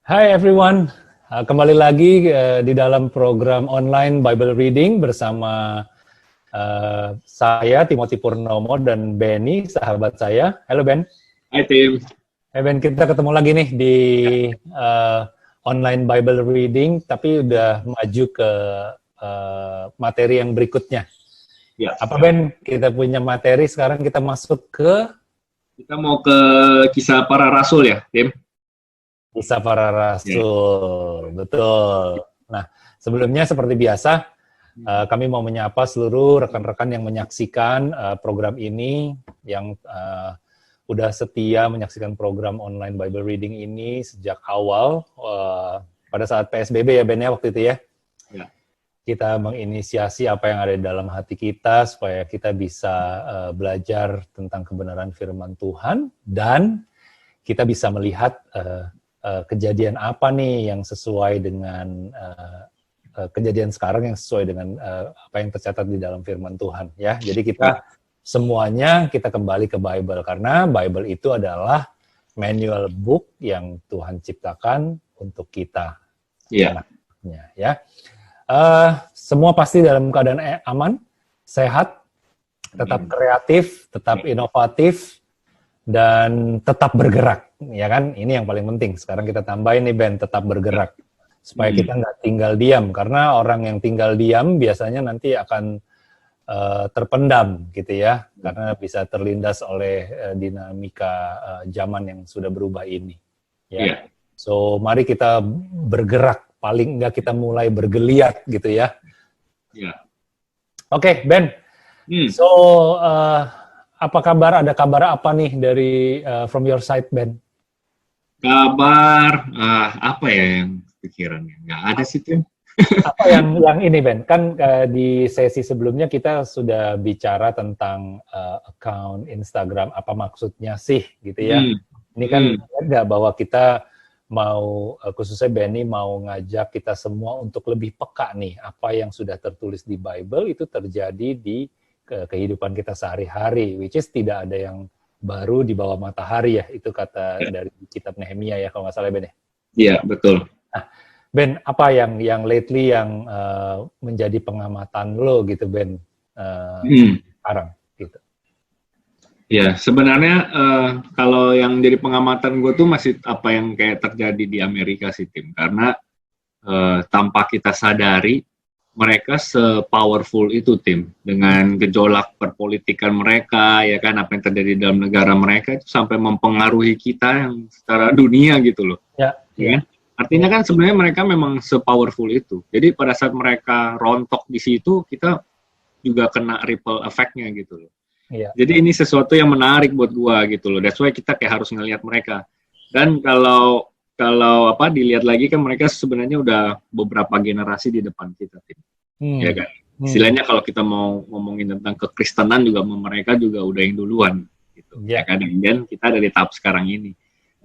Hai everyone, kembali lagi di dalam program online Bible Reading bersama saya Timothy Purnomo dan Benny, sahabat saya. Halo Ben. Hai Tim. Hai Ben, kita ketemu lagi nih di online Bible Reading, tapi udah maju ke materi yang berikutnya. Ya. Apa Ben? Kita punya materi, sekarang kita masuk ke... Kita mau ke kisah para rasul ya, Tim? Kisah para rasul, betul. Nah, sebelumnya seperti biasa, kami mau menyapa seluruh rekan-rekan yang menyaksikan program ini, yang udah setia menyaksikan program online Bible Reading ini sejak awal, pada saat PSBB ya Ben ya, waktu itu ya. Ya. Kita menginisiasi apa yang ada di dalam hati kita, supaya kita bisa belajar tentang kebenaran firman Tuhan, dan kita bisa melihat kejadian apa nih yang sesuai dengan kejadian sekarang, yang sesuai dengan apa yang tercatat di dalam firman Tuhan ya. Jadi kita semuanya kita kembali ke Bible, karena Bible itu adalah manual book yang Tuhan ciptakan untuk kita. Iya. Ya. Semua pasti dalam keadaan aman, sehat, tetap kreatif, tetap inovatif, dan tetap bergerak, ya kan? Ini yang paling penting. Sekarang kita tambahin nih Ben, tetap bergerak, supaya kita nggak tinggal diam, karena orang yang tinggal diam biasanya nanti akan terpendam, gitu ya, karena bisa terlindas oleh dinamika zaman yang sudah berubah ini. Ya. Yeah. So mari kita bergerak, paling nggak kita mulai bergeliat, gitu ya. Yeah. Oke, Ben. So apa kabar? Ada kabar apa nih dari from your side, Ben? Kabar apa ya yang pikirannya? Nggak ada sih, Tim. Apa yang ini, Ben? Kan di sesi sebelumnya kita sudah bicara tentang account Instagram, apa maksudnya sih, gitu ya. Ini kan ada bahwa kita mau, khususnya Benny mau ngajak kita semua untuk lebih peka nih, apa yang sudah tertulis di Bible itu terjadi di kehidupan kita sehari-hari, which is tidak ada yang baru di bawah matahari ya, itu kata dari kitab Nehemia ya, kalau nggak salah Ben ya. Iya, betul. Nah, Ben, apa yang lately yang menjadi pengamatan lo gitu Ben, sekarang gitu? Ya, sebenarnya kalau yang jadi pengamatan gue tuh masih apa yang kayak terjadi di Amerika sih, Tim, karena tanpa kita sadari mereka se-powerful itu, Tim, dengan gejolak perpolitikan mereka, ya kan, apa yang terjadi dalam negara mereka itu sampai mempengaruhi kita yang secara dunia gitu loh. Ya. Artinya kan sebenarnya mereka memang se-powerful itu. Jadi pada saat mereka rontok di situ, kita juga kena ripple effect-nya gitu loh. Ya. Jadi ini sesuatu yang menarik buat gua gitu loh. That's why kita kayak harus ngelihat mereka. Dan kalau dilihat lagi kan mereka sebenarnya udah beberapa generasi di depan kita, Tim. Ya kan? Istilahnya kalau kita mau ngomongin tentang kekristenan juga mereka juga udah yang duluan gitu. Ya kan? Dan kita ada di tahap sekarang ini.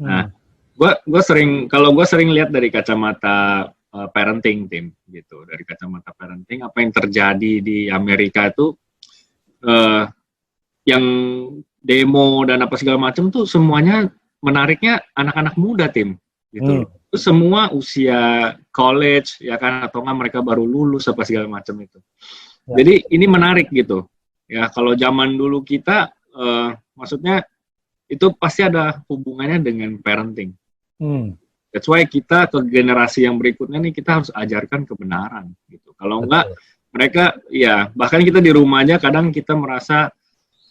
Nah, gue sering lihat dari kacamata parenting, Tim, gitu. Dari kacamata parenting, apa yang terjadi di Amerika itu yang demo dan apa segala macam tuh semuanya menariknya anak-anak muda, Tim. Gitu. Itu semua usia college ya kan, atau nggak mereka baru lulus apa segala macam itu. Jadi ini menarik gitu ya. Kalau zaman dulu kita maksudnya itu pasti ada hubungannya dengan parenting. That's why kita ke generasi yang berikutnya nih kita harus ajarkan kebenaran gitu. Kalau enggak mereka ya, bahkan kita di rumahnya kadang kita merasa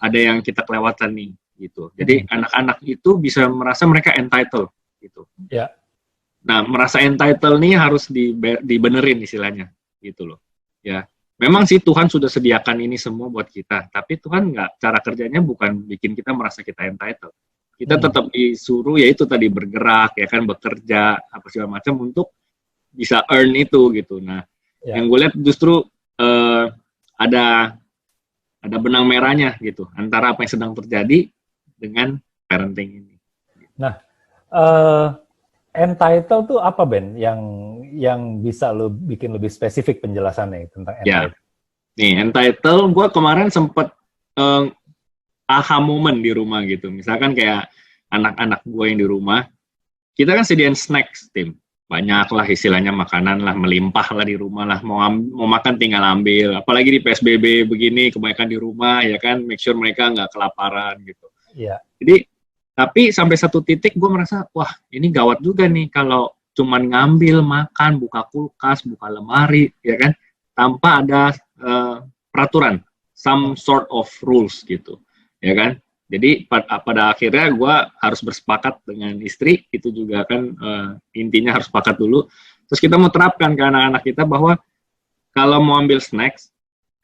ada yang kita kelewatan nih gitu. Jadi anak-anak itu bisa merasa mereka entitled gitu. Ya. Nah, merasa entitled nih harus dibenerin istilahnya gitu loh. Ya, memang sih Tuhan sudah sediakan ini semua buat kita, tapi Tuhan nggak, cara kerjanya bukan bikin kita merasa kita entitled. Kita tetap disuruh yaitu tadi bergerak ya kan, bekerja apa segala macam untuk bisa earn itu gitu. Nah, yang gue lihat justru ada benang merahnya gitu antara apa yang sedang terjadi dengan parenting ini. Nah, entitled tuh apa Ben? Yang bisa lo bikin lebih spesifik penjelasannya tentang entitled? Ya. Nih, entitled gue kemarin sempet aha moment di rumah gitu. Misalkan kayak anak-anak gue yang di rumah, kita kan sediain snacks, Tim. Banyak lah istilahnya makanan lah, melimpah lah di rumah lah. Mau makan tinggal ambil. Apalagi di PSBB begini, kebanyakan di rumah, ya kan. Make sure mereka nggak kelaparan gitu. Iya. Jadi, tapi sampai satu titik gue merasa, wah ini gawat juga nih kalau cuman ngambil, makan, buka kulkas, buka lemari, ya kan. Tanpa ada peraturan, some sort of rules gitu, ya kan. Jadi pada akhirnya gue harus bersepakat dengan istri, itu juga kan intinya harus sepakat dulu. Terus kita mau terapkan ke anak-anak kita bahwa kalau mau ambil snacks,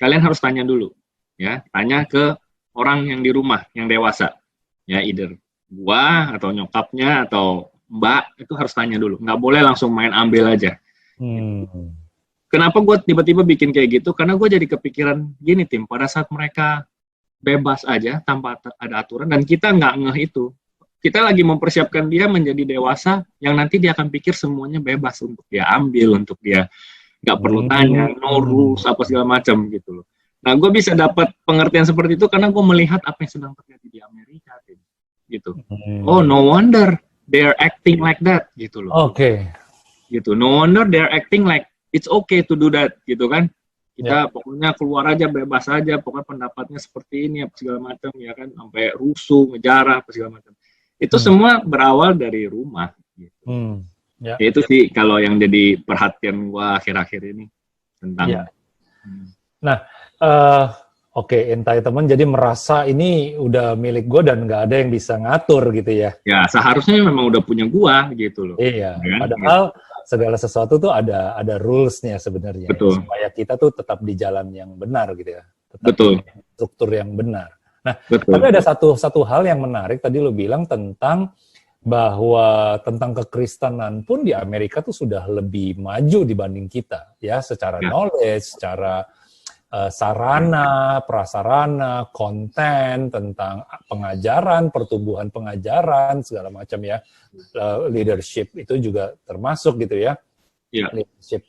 kalian harus tanya dulu, ya, tanya ke orang yang di rumah, yang dewasa, ya, either gua atau nyokapnya atau mbak, itu harus tanya dulu, nggak boleh langsung main ambil aja. Kenapa gue tiba-tiba bikin kayak gitu? Karena gue jadi kepikiran gini, Tim, pada saat mereka bebas aja tanpa ada aturan dan kita nggak ngeh itu, kita lagi mempersiapkan dia menjadi dewasa yang nanti dia akan pikir semuanya bebas untuk dia ambil, untuk dia nggak perlu tanya, no rules apa segala macam gitu loh. Nah, gue bisa dapat pengertian seperti itu karena gue melihat apa yang sedang terjadi di Amerika gitu. Oh, no wonder they're acting like that gitu loh. Oke. Gitu, no wonder they're acting like it's okay to do that gitu kan. Kita pokoknya keluar aja, bebas aja, pokoknya pendapatnya seperti ini, apa segala macam, ya kan, sampai rusuh, ngejarah, apa segala macam. Itu semua berawal dari rumah. Gitu. Ya itu sih kalau yang jadi perhatian gua akhir-akhir ini tentang. Nah, oke, entitlement jadi merasa ini udah milik gue dan nggak ada yang bisa ngatur gitu ya. Ya, seharusnya memang udah punya gua gitu loh. Iya, kan? Padahal segala sesuatu tuh ada rules-nya sebenarnya. Betul. Supaya kita tuh tetap di jalan yang benar gitu ya. Tetap Betul. di struktur yang benar. Nah, tapi ada satu hal yang menarik tadi lo bilang tentang bahwa tentang kekristenan pun di Amerika tuh sudah lebih maju dibanding kita ya, secara knowledge, secara sarana, prasarana, konten, tentang pengajaran, pertumbuhan pengajaran, segala macam ya. Leadership itu juga termasuk gitu ya. Leadership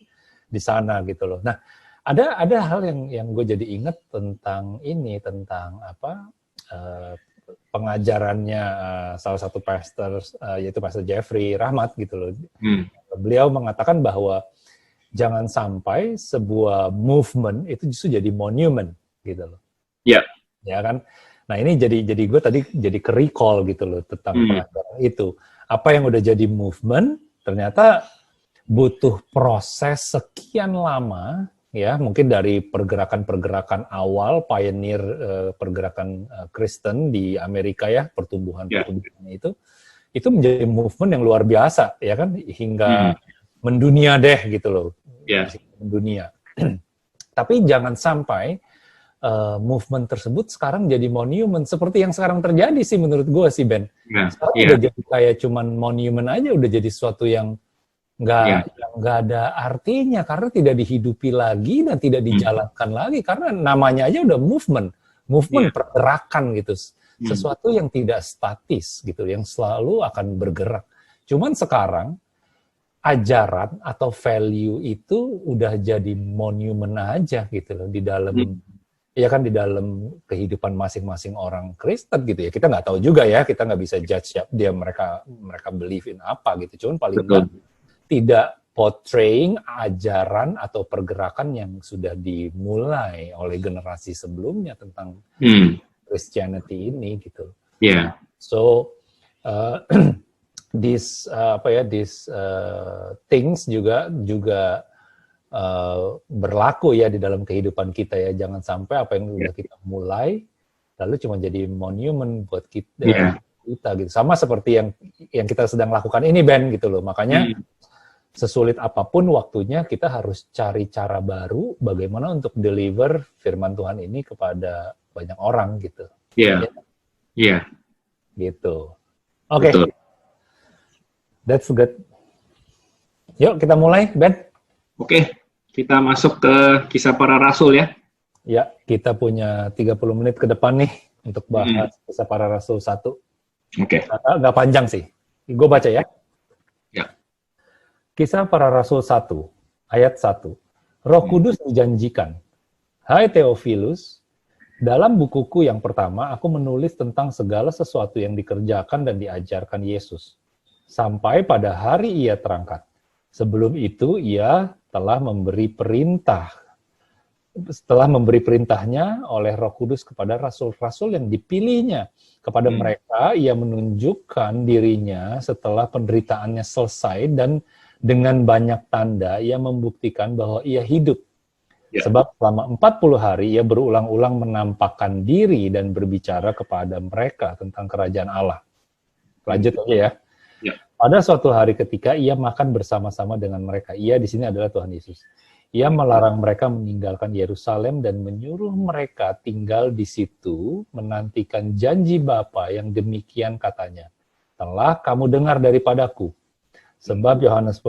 di sana gitu loh. Nah, ada hal yang gue jadi ingat tentang ini, tentang apa pengajarannya salah satu pastor, yaitu Pastor Jeffrey Rahmat gitu loh. Beliau mengatakan bahwa jangan sampai sebuah movement itu justru jadi monument gitu loh. Iya. Ya kan. Nah ini jadi gue tadi jadi ke-recall gitu loh tentang pengajaran itu. Apa yang udah jadi movement ternyata butuh proses sekian lama ya, mungkin dari pergerakan-pergerakan awal pioneer pergerakan Kristen di Amerika ya, pertumbuhan-pertumbuhan itu menjadi movement yang luar biasa ya kan, hingga mendunia deh gitu loh. Mendunia. Tapi jangan sampai movement tersebut sekarang jadi monument seperti yang sekarang terjadi sih menurut gue sih, Ben. Sekarang udah jadi kayak cuman monument aja, udah jadi sesuatu yang nggak ada artinya karena tidak dihidupi lagi dan tidak dijalankan lagi karena namanya aja udah movement pergerakan gitu, sesuatu yang tidak statis gitu, yang selalu akan bergerak. Cuman sekarang ajaran atau value itu udah jadi monument aja gitu loh di dalam ya kan, di dalam kehidupan masing-masing orang Kristen gitu ya. Kita nggak tahu juga ya, kita nggak bisa judge dia mereka believe in apa gitu. Cuman paling nggak tidak portraying ajaran atau pergerakan yang sudah dimulai oleh generasi sebelumnya tentang Christianity ini gitu. So these things juga berlaku ya di dalam kehidupan kita ya. Jangan sampai apa yang sudah kita mulai lalu cuma jadi monument buat kita gitu. Sama seperti yang kita sedang lakukan ini, Ben, gitu loh. Makanya sesulit apapun waktunya kita harus cari cara baru bagaimana untuk deliver firman Tuhan ini kepada banyak orang gitu. Gitu. Oke. That's good. Yuk kita mulai, Ben. Oke, kita masuk ke Kisah Para Rasul ya. Ya, kita punya 30 menit ke depan nih untuk bahas Kisah Para Rasul 1. Nggak panjang sih. Gue baca ya. Kisah Para Rasul 1, ayat 1. Roh Kudus menjanjikan, "Hai Theophilus, dalam bukuku yang pertama aku menulis tentang segala sesuatu yang dikerjakan dan diajarkan Yesus. sampai pada hari ia terangkat. Sebelum itu ia telah memberi perintah. Setelah memberi perintahnya oleh Roh Kudus kepada rasul-rasul yang dipilihnya. Kepada mereka ia menunjukkan dirinya setelah penderitaannya selesai, dan dengan banyak tanda ia membuktikan bahwa ia hidup. Sebab selama 40 hari ia berulang-ulang menampakkan diri dan berbicara kepada mereka tentang kerajaan Allah. Lanjut aja ya. Pada suatu hari ketika ia makan bersama-sama dengan mereka. Ia di sini adalah Tuhan Yesus. Ia melarang mereka meninggalkan Yerusalem dan menyuruh mereka tinggal di situ, menantikan janji Bapa yang demikian katanya. Telah kamu dengar daripadaku. Sebab Yohanes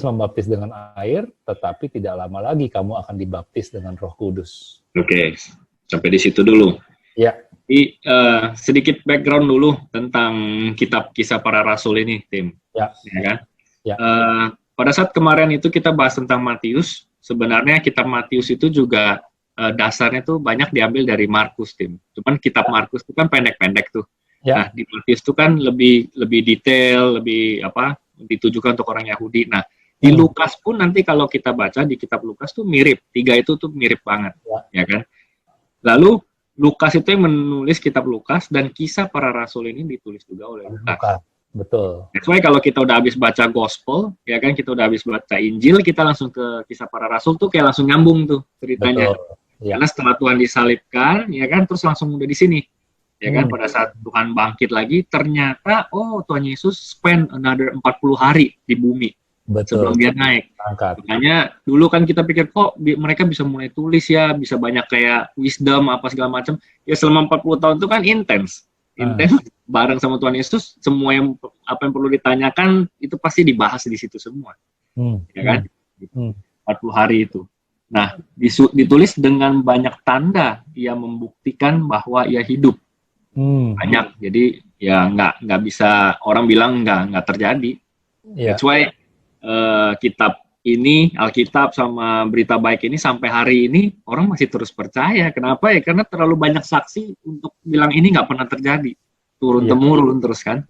membaptis dengan air, tetapi tidak lama lagi kamu akan dibaptis dengan Roh Kudus. Oke, sampai di situ dulu. Ya. Jadi, sedikit background dulu tentang kitab Kisah Para Rasul ini, Tim. Ya. Ya kan? Ya. Pada saat kemarin itu kita bahas tentang Matius. Sebenarnya kitab Matius itu juga dasarnya tuh banyak diambil dari Markus, Tim. Cuman kitab Markus itu kan pendek-pendek tuh. Ya. Nah, di Matius itu kan lebih detail, lebih ditujukan untuk orang Yahudi. Nah, di Lukas pun nanti kalau kita baca di kitab Lukas tuh mirip. 3 itu tuh mirip banget, ya kan? Lalu Lukas itu yang menulis kitab Lukas, dan Kisah Para Rasul ini ditulis juga oleh Lukas. Betul. That's why kalau kita udah habis baca Gospel, ya kan, kita udah habis baca Injil, kita langsung ke Kisah Para Rasul tuh kayak langsung nyambung tuh ceritanya. Ya. Karena setelah Tuhan disalibkan, ya kan, terus langsung udah di sini. Ya kan, pada saat Tuhan bangkit lagi, ternyata, Tuhan Yesus spend another 40 hari di bumi. Betul. Sebelum dia naik. Makanya dulu kan kita pikir, kok mereka bisa mulai tulis ya, bisa banyak kayak wisdom, apa segala macam. Ya selama 40 tahun itu kan intens. Bareng sama Tuhan Yesus, semua apa yang perlu ditanyakan, itu pasti dibahas di situ semua. Ya kan? 40 hari itu. Nah, ditulis dengan banyak tanda, ia membuktikan bahwa ia hidup. Banyak, jadi ya nggak bisa orang bilang nggak terjadi. That's why kitab ini, Alkitab sama berita baik ini sampai hari ini orang masih terus percaya. Kenapa ya? Karena terlalu banyak saksi untuk bilang ini nggak pernah terjadi, turun temurun terus kan.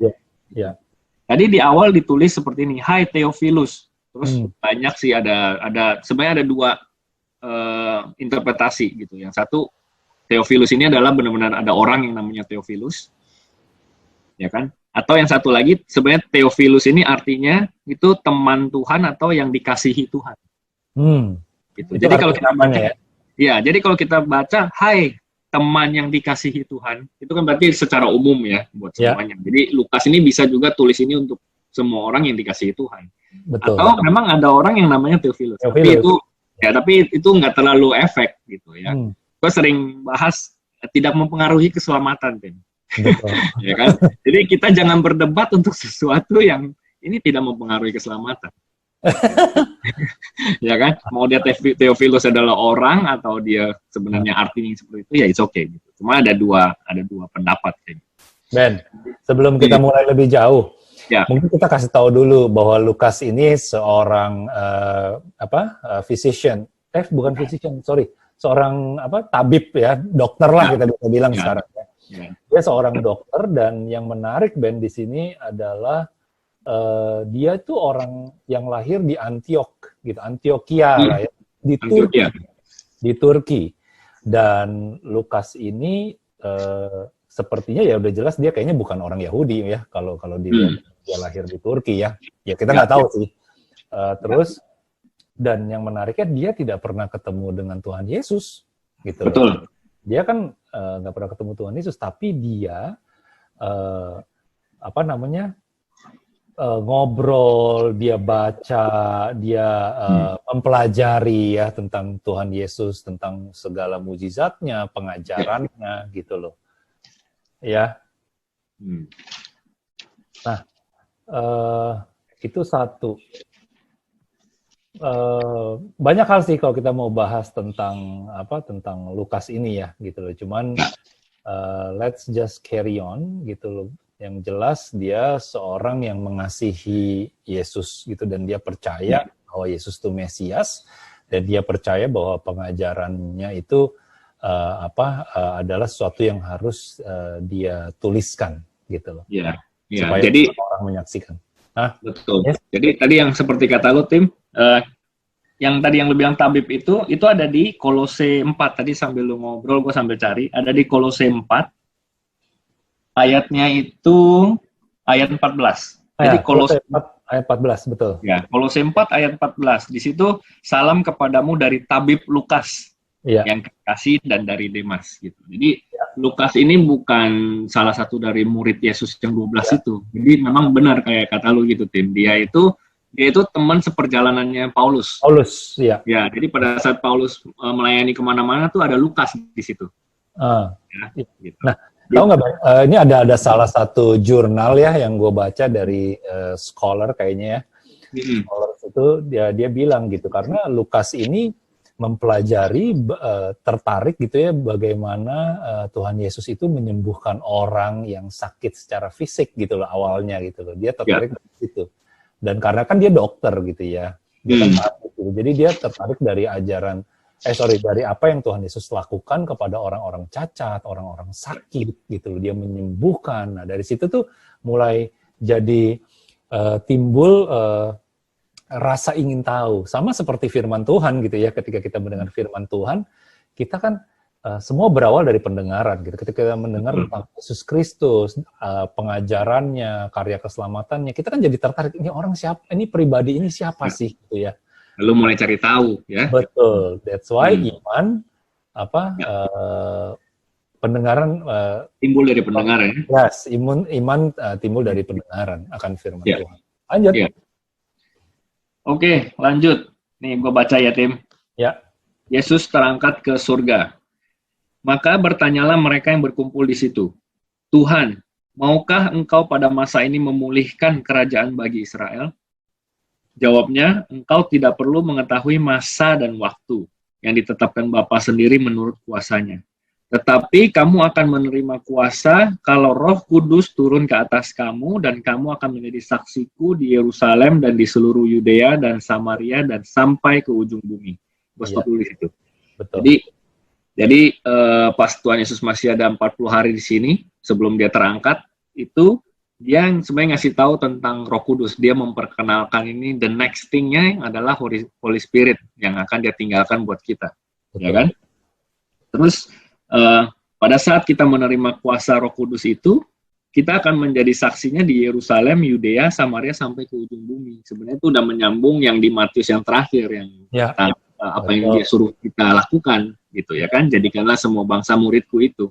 Tadi di awal ditulis seperti ini, Hai Theophilus. Terus banyak sih ada sebenarnya ada 2 interpretasi gitu. Yang satu, Theophilus ini adalah benar-benar ada orang yang namanya Theophilus, ya kan? Atau yang satu lagi, sebenarnya Theophilus ini artinya itu teman Tuhan atau yang dikasihi Tuhan. Gitu. Jadi kalau kita baca, jadi kalau kita baca, Hai teman yang dikasihi Tuhan, itu kan berarti secara umum ya buat semuanya. Jadi Lukas ini bisa juga tulis ini untuk semua orang yang dikasihi Tuhan. Betul. Atau memang ada orang yang namanya Theophilus. Tapi itu nggak terlalu efek gitu ya. Gue sering bahas tidak mempengaruhi keselamatan, Tim. Ya kan? Jadi kita jangan berdebat untuk sesuatu yang ini tidak mempengaruhi keselamatan. Ya kan? Mau dia Theophilus adalah orang atau dia sebenarnya artinya seperti itu, ya it's okay gitu. Cuma ada dua pendapat, Tim. Ben, sebelum kita mulai lebih jauh, mungkin kita kasih tahu dulu bahwa Lukas ini seorang physician, bukan physician, seorang tabib ya, dokter lah kita bisa bilang sekarang. Dia seorang dokter, dan yang menarik Ben di sini adalah dia itu orang yang lahir di Antioch gitu, Antioquia lah ya, di Turki. Dan Lukas ini sepertinya ya udah jelas dia kayaknya bukan orang Yahudi ya, kalau dia lahir di Turki ya. Ya kita nggak tahu sih. Terus dan yang menariknya dia tidak pernah ketemu dengan Tuhan Yesus gitu. Betul. Dia kan nggak pernah ketemu Tuhan Yesus, tapi dia ngobrol, dia baca, dia mempelajari ya tentang Tuhan Yesus, tentang segala mujizatnya, pengajarannya gitu loh. Ya. Nah, itu satu. Banyak hal sih kalau kita mau bahas tentang Lukas ini ya gitu loh. Cuman let's just carry on gitu loh. Yang jelas dia seorang yang mengasihi Yesus gitu, dan dia percaya bahwa Yesus itu Mesias, dan dia percaya bahwa pengajarannya itu adalah sesuatu yang harus dia tuliskan gitu loh. Ya, supaya jadi orang menyaksikan. Hah? betul. Yes. Jadi tadi yang seperti kata lu, Tim, yang tadi yang lu bilang tabib itu ada di Kolose 4. Tadi sambil lu ngobrol, gue sambil cari. Ada di Kolose 4, ayatnya itu ayat 14. Jadi Kolose 4 ayat 14, betul. Ya, Kolose 4 ayat 14. Di situ, salam kepadamu dari tabib Lukas, yang kekasih dan dari Demas. Gitu. Jadi, Lukas ini bukan salah satu dari murid Yesus yang 12 itu. Jadi, memang benar kayak kata lu gitu, Tim. Dia itu teman seperjalanannya Paulus. Ya. Ya, jadi pada saat Paulus melayani kemana-mana tuh ada Lukas di situ. Ya, gitu. Nah, tahu nggak, ini ada salah satu jurnal ya yang gue baca dari scholar kayaknya ya. Scholar itu dia bilang gitu, karena Lukas ini mempelajari, tertarik gitu ya bagaimana Tuhan Yesus itu menyembuhkan orang yang sakit secara fisik gitu loh awalnya gitu loh. Dia tertarik dari situ. Dan karena kan dia dokter gitu ya. Jadi dia tertarik dari dari apa yang Tuhan Yesus lakukan kepada orang-orang cacat, orang-orang sakit gitu loh. Dia menyembuhkan. Nah, dari situ tuh mulai jadi timbul rasa ingin tahu. Sama seperti firman Tuhan gitu ya. Ketika kita mendengar firman Tuhan, kita kan semua berawal dari pendengaran gitu. Ketika kita mendengar tentang Yesus Kristus, pengajarannya, karya keselamatannya, kita kan jadi tertarik, ini orang siapa, ini pribadi ini siapa sih gitu ya. Lalu mulai cari tahu ya. Betul. That's why iman pendengaran timbul dari pendengaran ya. Yes, iman timbul dari pendengaran akan firman Tuhan. Lanjut. Oke, lanjut. Nih gue baca ya, Tim. Ya. Yesus terangkat ke surga. Maka bertanyalah mereka yang berkumpul di situ, Tuhan, maukah engkau pada masa ini memulihkan kerajaan bagi Israel? Jawabnya, engkau tidak perlu mengetahui masa dan waktu yang ditetapkan Bapa sendiri menurut kuasanya. Tetapi kamu akan menerima kuasa kalau Roh Kudus turun ke atas kamu dan kamu akan menjadi saksiku di Yerusalem dan di seluruh Yudea dan Samaria dan sampai ke ujung bumi. Bos tulis itu. Betul. Jadi pas Tuhan Yesus masih ada 40 hari di sini sebelum dia terangkat, itu dia yang sebenarnya ngasih tahu tentang Roh Kudus. Dia memperkenalkan ini, the next thing-nya yang adalah Holy Spirit yang akan dia tinggalkan buat kita. Betul. Ya kan? Terus pada saat kita menerima kuasa Roh Kudus itu, kita akan menjadi saksinya di Yerusalem, Yudea, Samaria sampai ke ujung bumi. Sebenarnya itu udah menyambung yang di Matius yang terakhir yang apa yang dia suruh kita lakukan gitu ya kan. Jadikanlah semua bangsa muridku itu.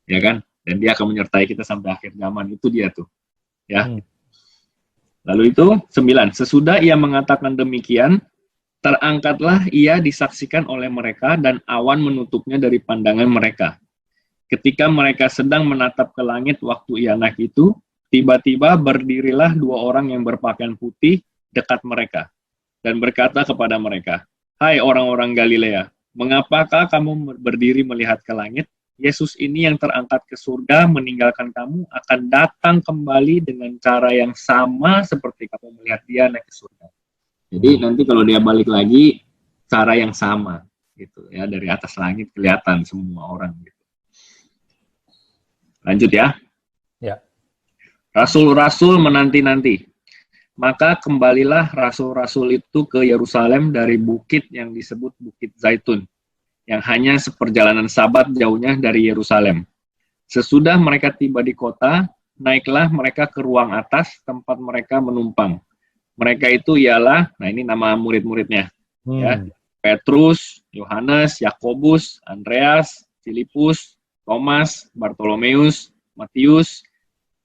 Ya kan? Dan dia akan menyertai kita sampai akhir zaman. Itu dia tuh. Ya. Lalu itu 9. Sesudah ia mengatakan demikian, terangkatlah ia disaksikan oleh mereka dan awan menutupnya dari pandangan mereka. Ketika mereka sedang menatap ke langit waktu ia naik itu, tiba-tiba berdirilah 2 orang yang berpakaian putih dekat mereka dan berkata kepada mereka, Hai orang-orang Galilea, mengapakah kamu berdiri melihat ke langit? Yesus ini yang terangkat ke surga meninggalkan kamu akan datang kembali dengan cara yang sama seperti kamu melihat dia naik ke surga. Jadi nanti kalau dia balik lagi, cara yang sama gitu ya, dari atas langit kelihatan semua orang gitu. Lanjut ya. Ya. Rasul-rasul menanti-nanti. Maka kembalilah rasul-rasul itu ke Yerusalem dari bukit yang disebut Bukit Zaitun, yang hanya seperjalanan Sabat jauhnya dari Yerusalem. Sesudah mereka tiba di kota, naiklah mereka ke ruang atas tempat mereka menumpang. Mereka itu ialah, nah ini nama murid-muridnya, ya, Petrus, Yohanes, Yakobus, Andreas, Filipus, Thomas, Bartolomeus, Matius,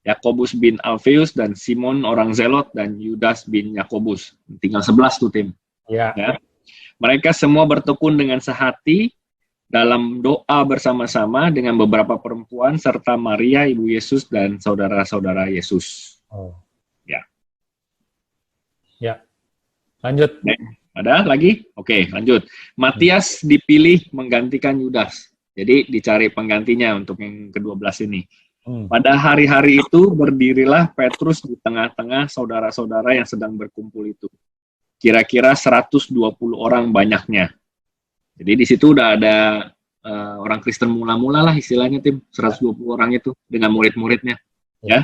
Yakobus bin Alfeus, dan Simon orang Zelot, dan Yudas bin Yakobus. Tinggal 11 tuh, Tim. Ya. Mereka semua bertekun dengan sehati dalam doa bersama-sama dengan beberapa perempuan serta Maria, ibu Yesus, dan saudara-saudara Yesus. Ya. Lanjut. Ada lagi? Oke, lanjut. Matias dipilih menggantikan Yudas. Jadi dicari penggantinya untuk yang ke-12 ini. Pada hari-hari itu berdirilah Petrus di tengah-tengah saudara-saudara yang sedang berkumpul itu. Kira-kira 120 orang banyaknya. Jadi di situ udah ada orang Kristen mula-mula lah istilahnya, Tim. 120 orang itu dengan murid-muridnya. Ya.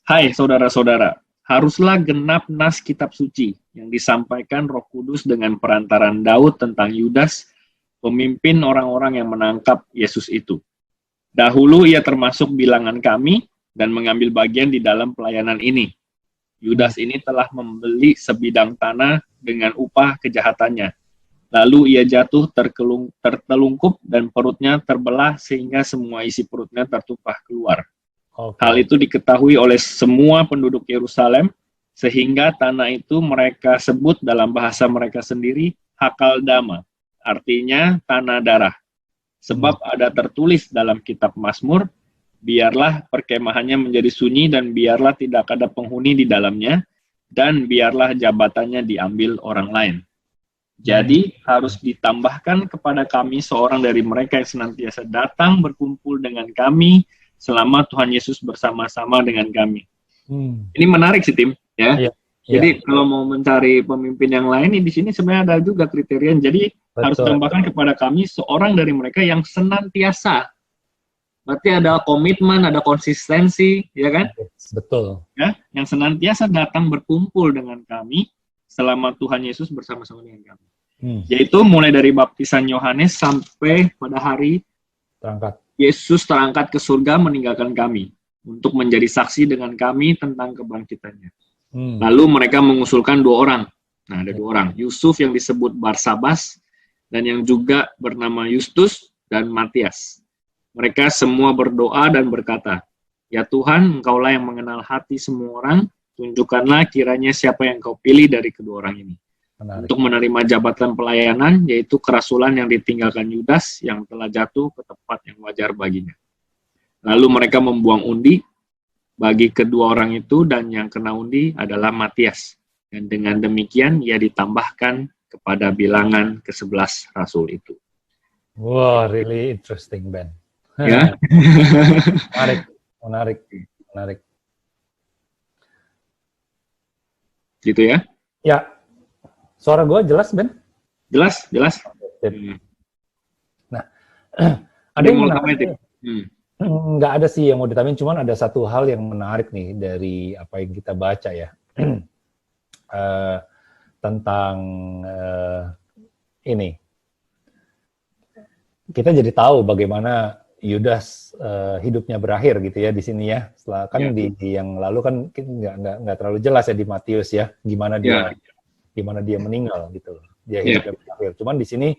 Hai saudara-saudara, haruslah genap nas kitab suci yang disampaikan Roh Kudus dengan perantaran Daud tentang Yudas, pemimpin orang-orang yang menangkap Yesus itu. Dahulu ia termasuk bilangan kami dan mengambil bagian di dalam pelayanan ini. Yudas ini telah membeli sebidang tanah dengan upah kejahatannya. Lalu ia jatuh tertelungkup dan perutnya terbelah sehingga semua isi perutnya tertumpah keluar. Hal itu diketahui oleh semua penduduk Yerusalem, sehingga tanah itu mereka sebut dalam bahasa mereka sendiri Hakaldama, artinya tanah darah. Sebab ada tertulis dalam kitab Mazmur, biarlah perkemahannya menjadi sunyi dan biarlah tidak ada penghuni di dalamnya, dan biarlah jabatannya diambil orang lain. Jadi harus ditambahkan kepada kami seorang dari mereka yang senantiasa datang berkumpul dengan kami selama Tuhan Yesus bersama-sama dengan kami. Ini menarik sih Tim, ya. Jadi kalau mau mencari pemimpin yang lain, di sini sebenarnya ada juga kriteria. Jadi harus ditambahkan kepada kami seorang dari mereka yang senantiasa. Berarti ada komitmen, ada konsistensi, ya kan? Betul. Ya, yang senantiasa datang berkumpul dengan kami selama Tuhan Yesus bersama-sama dengan kami. Yaitu mulai dari baptisan Yohanes sampai pada hari Yesus terangkat ke surga meninggalkan kami untuk menjadi saksi dengan kami tentang kebangkitannya. Lalu mereka mengusulkan 2 orang. Nah, ada 2 orang. Yusuf yang disebut Barsabas dan yang juga bernama Justus dan Matias. Mereka semua berdoa dan berkata, "Ya Tuhan, Engkaulah yang mengenal hati semua orang, tunjukkanlah kiranya siapa yang Kau pilih dari kedua orang ini. Untuk menerima jabatan pelayanan, yaitu kerasulan yang ditinggalkan Yudas yang telah jatuh ke tempat yang wajar baginya." Lalu mereka membuang undi bagi kedua orang itu, dan yang kena undi adalah Matias. Dan dengan demikian ia ditambahkan kepada bilangan ke-11 rasul itu. Wow, really interesting, Ben. Ya. Menarik. Gitu ya? Ya. Suara gue jelas, Ben? Jelas. Nah, ada yang menarik. Nggak ada sih yang mau ditambahin, cuman ada satu hal yang menarik nih dari apa yang kita baca ya. Tentang ini. Kita jadi tahu bagaimana Yudas hidupnya berakhir gitu ya di sini ya. Setelah kan di yang lalu kan nggak terlalu jelas ya di Matius ya gimana dia meninggal gitu. Dia hidupnya berakhir. Cuman di sini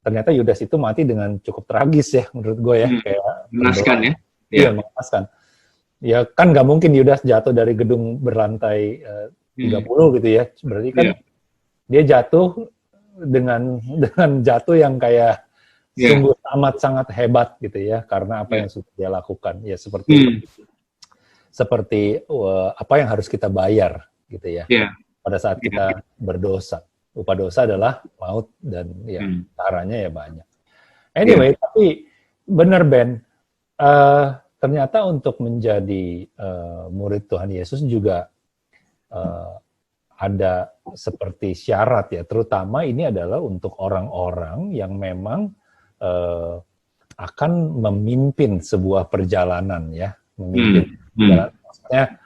ternyata Yudas itu mati dengan cukup tragis ya menurut gue ya. Kayak mengenaskan ya. Iya, mengenaskan. Ya kan nggak mungkin Yudas jatuh dari gedung berlantai 30 gitu ya. Berarti kan dia jatuh dengan jatuh yang kayak sungguh amat sangat hebat gitu ya, karena apa yang sudah dia lakukan. Ya seperti apa yang harus kita bayar gitu ya. Pada saat kita berdosa. Upah dosa adalah maut dan ya caranya ya banyak. Anyway, tapi benar Ben, ternyata untuk menjadi murid Tuhan Yesus juga ada seperti syarat ya, terutama ini adalah untuk orang-orang yang memang akan memimpin sebuah perjalanan ya, maksudnya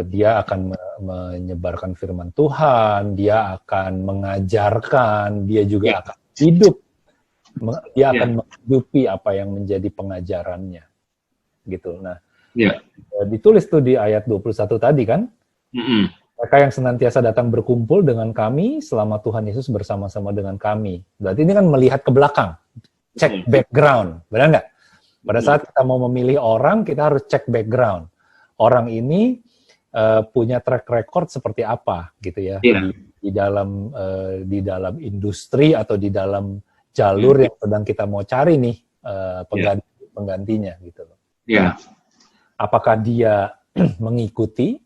dia akan menyebarkan firman Tuhan, dia akan mengajarkan, dia juga akan hidup, dia akan menghidupi apa yang menjadi pengajarannya, gitu. Nah, ditulis tuh di ayat 21 tadi kan, mereka yang senantiasa datang berkumpul dengan kami selama Tuhan Yesus bersama-sama dengan kami. Berarti ini kan melihat ke belakang, cek background, benar nggak? Pada saat kita mau memilih orang, kita harus cek background. Orang ini punya track record seperti apa gitu ya di dalam industri atau di dalam jalur yang sedang kita mau cari nih penggantinya gitu loh. Apakah dia mengikuti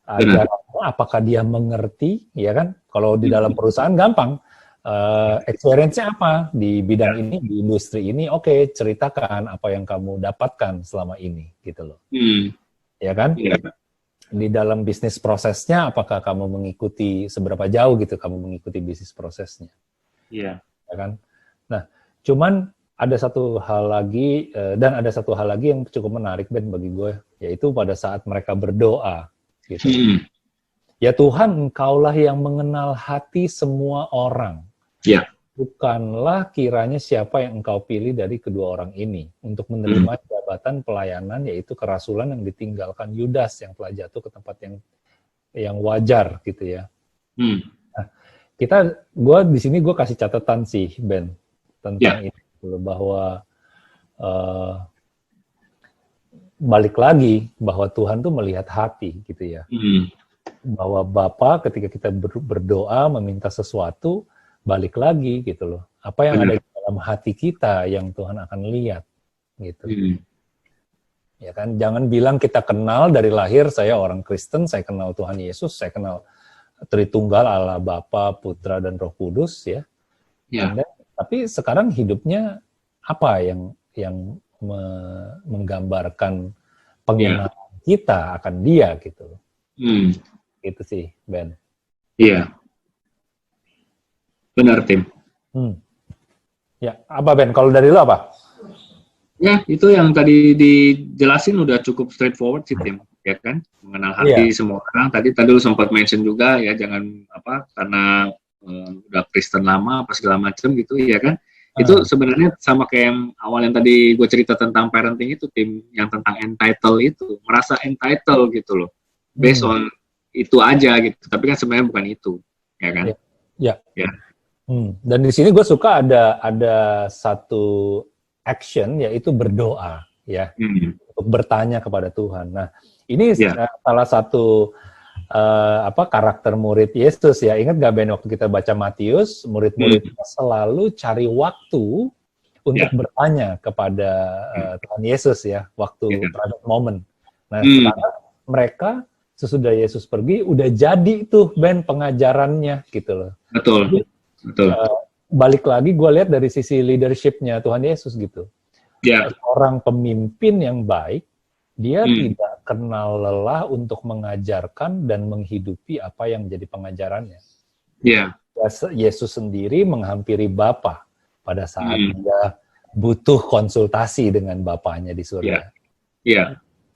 ajarannya, apakah dia mengerti, ya kan? Kalau di dalam perusahaan gampang, experience-nya apa di bidang ini, di industri ini, oke, ceritakan apa yang kamu dapatkan selama ini gitu loh. Ya kan? Di dalam bisnis prosesnya, apakah kamu mengikuti seberapa jauh gitu kamu mengikuti bisnis prosesnya? Ya kan? Nah, cuman ada satu hal lagi, dan ada satu hal lagi yang cukup menarik, Ben, bagi gue, yaitu pada saat mereka berdoa, gitu. Ya Tuhan, Engkaulah yang mengenal hati semua orang. Ya. Bukanlah kiranya siapa yang Engkau pilih dari kedua orang ini untuk menerima jabatan pelayanan, yaitu kerasulan yang ditinggalkan Yudas yang telah jatuh ke tempat yang wajar, gitu ya. Nah, gue di sini gue kasih catatan sih, Ben, tentang itu, bahwa balik lagi bahwa Tuhan tuh melihat hati, gitu ya. Bahwa Bapa ketika kita berdoa meminta sesuatu, balik lagi gitu loh. Apa yang ada di dalam hati kita yang Tuhan akan lihat, gitu. Ya kan, jangan bilang kita kenal dari lahir, saya orang Kristen, saya kenal Tuhan Yesus, saya kenal Tritunggal Allah Bapa, Putra dan Roh Kudus, ya. Tapi sekarang hidupnya apa yang menggambarkan pengenalan kita akan Dia, gitu. Itu sih, Ben. Iya. Benar, Tim. Ya, apa Ben? Kalau dari lo apa? Ya, itu yang tadi dijelasin udah cukup straightforward sih, Tim. Ya kan? Mengenal hati semua orang. Tadi lu sempat mention juga ya, jangan karena udah Kristen lama apa segala macam gitu, ya kan? Itu sebenarnya sama kayak yang awal yang tadi gue cerita tentang parenting itu, Tim, yang tentang entitled itu, merasa entitled gitu loh, based on itu aja gitu, tapi kan sebenarnya bukan itu, ya kan? Ya. Dan di sini gue suka ada satu action, yaitu berdoa, ya, untuk bertanya kepada Tuhan. Nah, ini salah satu karakter murid Yesus, ya. Ingat gak, Ben, waktu kita baca Matius, murid-muridnya selalu cari waktu untuk bertanya kepada Tuhan Yesus, ya, waktu private moment. Nah, sekarang mereka sesudah Yesus pergi udah jadi tuh, Ben, pengajarannya, gitu loh. Betul. Balik lagi gue lihat dari sisi leadership-nya Tuhan Yesus, gitu. Orang pemimpin yang baik, dia tidak kenal lelah untuk mengajarkan dan menghidupi apa yang jadi pengajarannya. Yesus sendiri menghampiri Bapa pada saat dia butuh konsultasi dengan Bapanya di surga.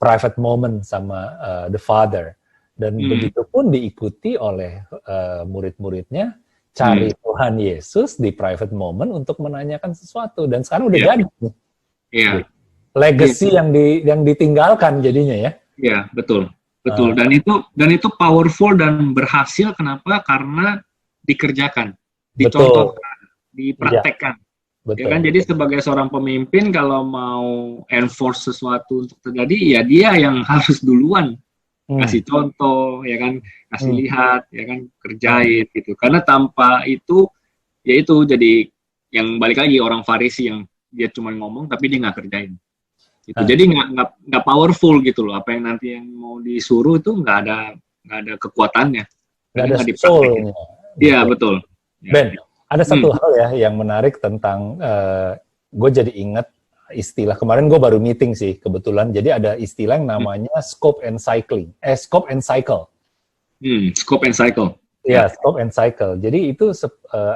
Private moment sama the Father. Dan begitu pun diikuti oleh murid-muridnya, cari Tuhan Yesus di private moment untuk menanyakan sesuatu. Dan sekarang udah jadi. Legacy yang ditinggalkan jadinya, ya. Iya, betul. Dan itu powerful dan berhasil. Kenapa? Karena dikerjakan, dicontohkan, dipraktekkan. Ya kan? Jadi sebagai seorang pemimpin kalau mau enforce sesuatu untuk terjadi, ya dia yang harus duluan kasih contoh, ya kan, kasih lihat, ya kan, kerjain gitu. Karena tanpa itu, ya itu jadi yang balik lagi orang Farisi yang dia cuma ngomong tapi dia nggak kerjain. Gitu. Jadi nggak powerful gitu loh. Apa yang nanti yang mau disuruh itu nggak ada kekuatannya. Nggak ada soul-nya. Iya, betul. Ben, ada satu hal ya yang menarik tentang gue jadi ingat istilah, kemarin gue baru meeting sih kebetulan. Jadi ada istilah yang namanya scope and cycle. Scope and cycle. Ya, scope and cycle. Jadi itu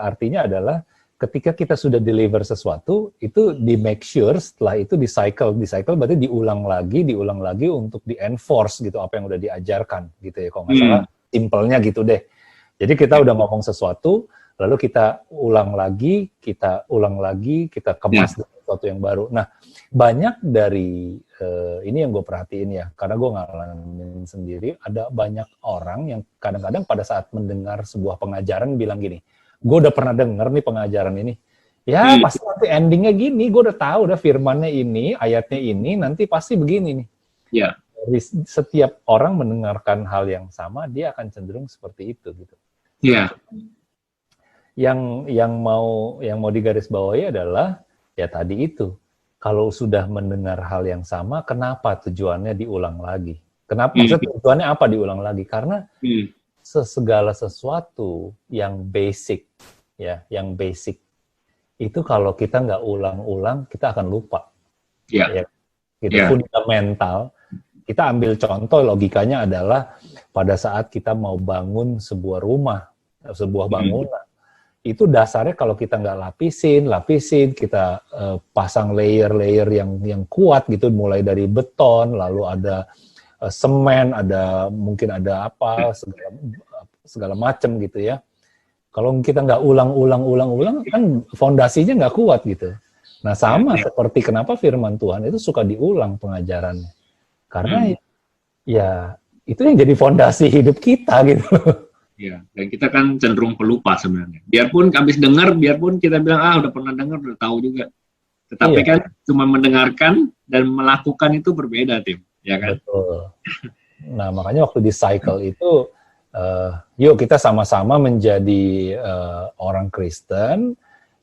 artinya adalah ketika kita sudah deliver sesuatu, itu di make sure setelah itu di cycle berarti diulang lagi untuk di-enforce gitu apa yang udah diajarkan gitu ya, kalau nggak salah simpelnya gitu deh. Jadi kita udah ngomong sesuatu, lalu kita ulang lagi, kita kemas dengan sesuatu yang baru. Nah, banyak dari ini yang gue perhatiin ya, karena gue ngalamin sendiri, ada banyak orang yang kadang-kadang pada saat mendengar sebuah pengajaran bilang gini, gue udah pernah denger nih pengajaran ini. Ya, pasti nanti endingnya gini. Gue udah tahu, udah firmannya ini, ayatnya ini, nanti pasti begini nih. Jadi setiap orang mendengarkan hal yang sama, dia akan cenderung seperti itu gitu. Yang mau digarisbawahi adalah ya tadi itu. Kalau sudah mendengar hal yang sama, kenapa tujuannya diulang lagi? Kenapa? Maksudnya tujuannya apa diulang lagi? Karena segala sesuatu yang basic, ya, yang basic itu kalau kita nggak ulang-ulang, kita akan lupa. Ya, gitu. Fundamental. Kita ambil contoh, logikanya adalah pada saat kita mau bangun sebuah rumah, sebuah bangunan, itu dasarnya kalau kita nggak lapisin, kita pasang layer-layer yang kuat gitu, mulai dari beton, lalu ada semen, mungkin ada apa, segala macam gitu ya. Kalau kita nggak ulang, kan fondasinya nggak kuat gitu. Nah, sama seperti kenapa firman Tuhan itu suka diulang pengajarannya. Karena ya itu yang jadi fondasi hidup kita gitu. Ya, dan kita kan cenderung pelupa sebenarnya. Biarpun habis dengar, biarpun kita bilang udah pernah dengar, udah tahu juga. Tetapi kan cuma mendengarkan dan melakukan itu berbeda, Tim. Ya kan? Betul. Nah, makanya waktu di cycle itu yuk kita sama-sama menjadi orang Kristen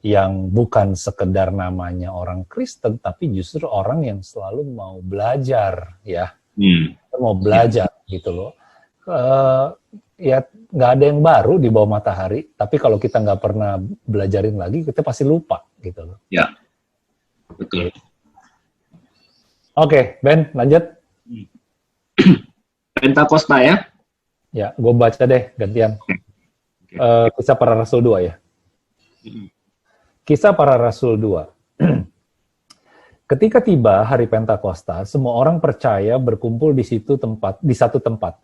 yang bukan sekedar namanya orang Kristen, tapi justru orang yang selalu mau belajar, ya. Mau belajar gitu loh. Ya nggak ada yang baru di bawah matahari, tapi kalau kita nggak pernah belajarin lagi, kita pasti lupa gitu loh. Ya, betul. Oke, Ben, lanjut. Pentakosta ya? Ya, gue baca deh gantian. Kisah Para Rasul 2 ya. Kisah Para Rasul 2. Ketika tiba hari Pentakosta, semua orang percaya berkumpul di satu tempat.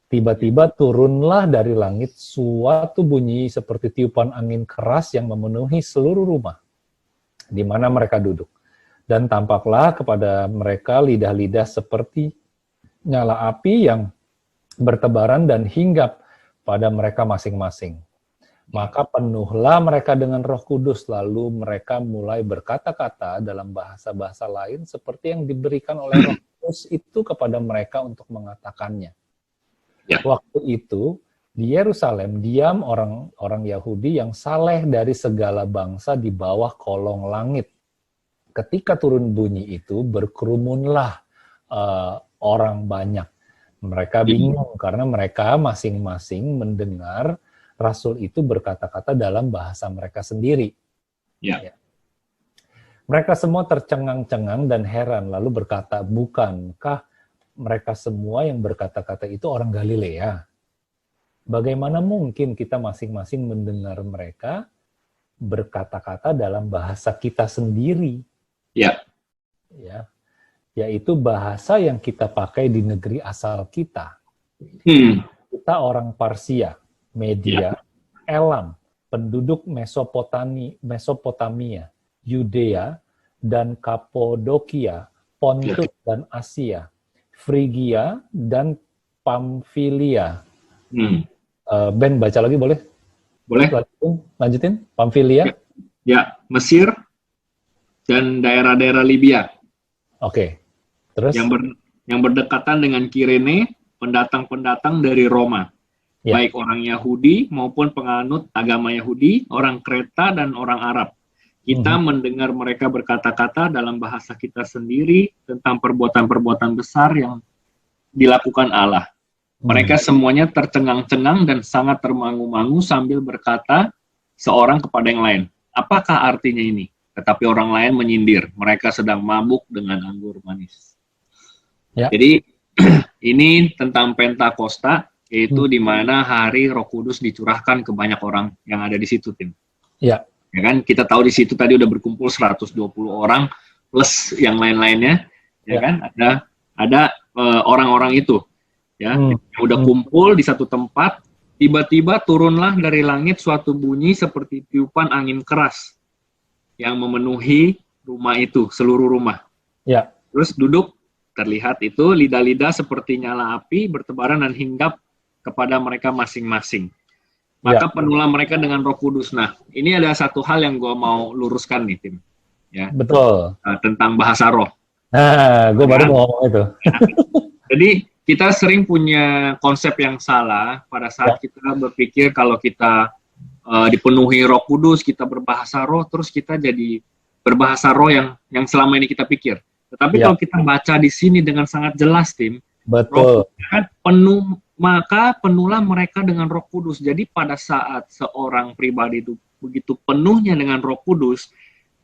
Tiba-tiba turunlah dari langit suatu bunyi seperti tiupan angin keras yang memenuhi seluruh rumah di mana mereka duduk. Dan tampaklah kepada mereka lidah-lidah seperti nyala api yang bertebaran dan hinggap pada mereka masing-masing. Maka penuhlah mereka dengan Roh Kudus, lalu mereka mulai berkata-kata dalam bahasa-bahasa lain seperti yang diberikan oleh Roh Kudus itu kepada mereka untuk mengatakannya. Ya. Waktu itu di Yerusalem diam orang-orang Yahudi yang saleh dari segala bangsa di bawah kolong langit. Ketika turun bunyi itu berkerumunlah orang banyak. Mereka bingung karena mereka masing-masing mendengar Rasul itu berkata-kata dalam bahasa mereka sendiri. Ya. Mereka semua tercengang-cengang dan heran, lalu berkata, bukankah mereka semua yang berkata-kata itu orang Galilea? Bagaimana mungkin kita masing-masing mendengar mereka berkata-kata dalam bahasa kita sendiri? Ya. Yaitu bahasa yang kita pakai di negeri asal kita. Kita orang Parsia, Media, Elam, penduduk Mesopotamia, Yudea, dan Kapodokia, Pontus dan Asia, Frigia, dan Pamfilia. Ben, baca lagi boleh? Boleh. Lanjutin, Pamfilia. Ya, Mesir, dan daerah-daerah Libya. Oke. Terus? Yang berdekatan dengan Kirene, pendatang-pendatang dari Roma. Baik orang Yahudi maupun penganut agama Yahudi, orang Kreta dan orang Arab. Kita mendengar mereka berkata-kata dalam bahasa kita sendiri tentang perbuatan-perbuatan besar yang dilakukan Allah. Mereka semuanya tercengang-cengang dan sangat termangu-mangu sambil berkata seorang kepada yang lain, apakah artinya ini? Tetapi orang lain menyindir, mereka sedang mabuk dengan anggur manis. Jadi ini tentang Pentakosta, yaitu di mana hari Roh Kudus dicurahkan ke banyak orang yang ada di situ, Tim. Ya kan, kita tahu di situ tadi udah berkumpul 120 orang plus yang lain-lainnya, kan? Ada orang-orang itu, yang udah kumpul di satu tempat. Tiba-tiba turunlah dari langit suatu bunyi seperti tiupan angin keras yang memenuhi rumah itu, seluruh rumah. Terus duduk, terlihat itu lidah-lidah seperti nyala api bertebaran dan hinggap kepada mereka masing-masing. Maka penuhlah mereka dengan Roh Kudus. Nah, ini ada satu hal yang gue mau luruskan nih, Tim. Ya. Betul. Tentang bahasa roh. Nah, gue baru mau ngomong itu. Jadi, kita sering punya konsep yang salah pada saat kita berpikir kalau kita dipenuhi Roh Kudus, kita berbahasa roh, terus kita jadi berbahasa roh yang selama ini kita pikir. Tetapi kalau kita baca di sini dengan sangat jelas, Tim, betul. Maka penuhlah mereka dengan Roh Kudus. Jadi pada saat seorang pribadi itu begitu penuhnya dengan Roh Kudus,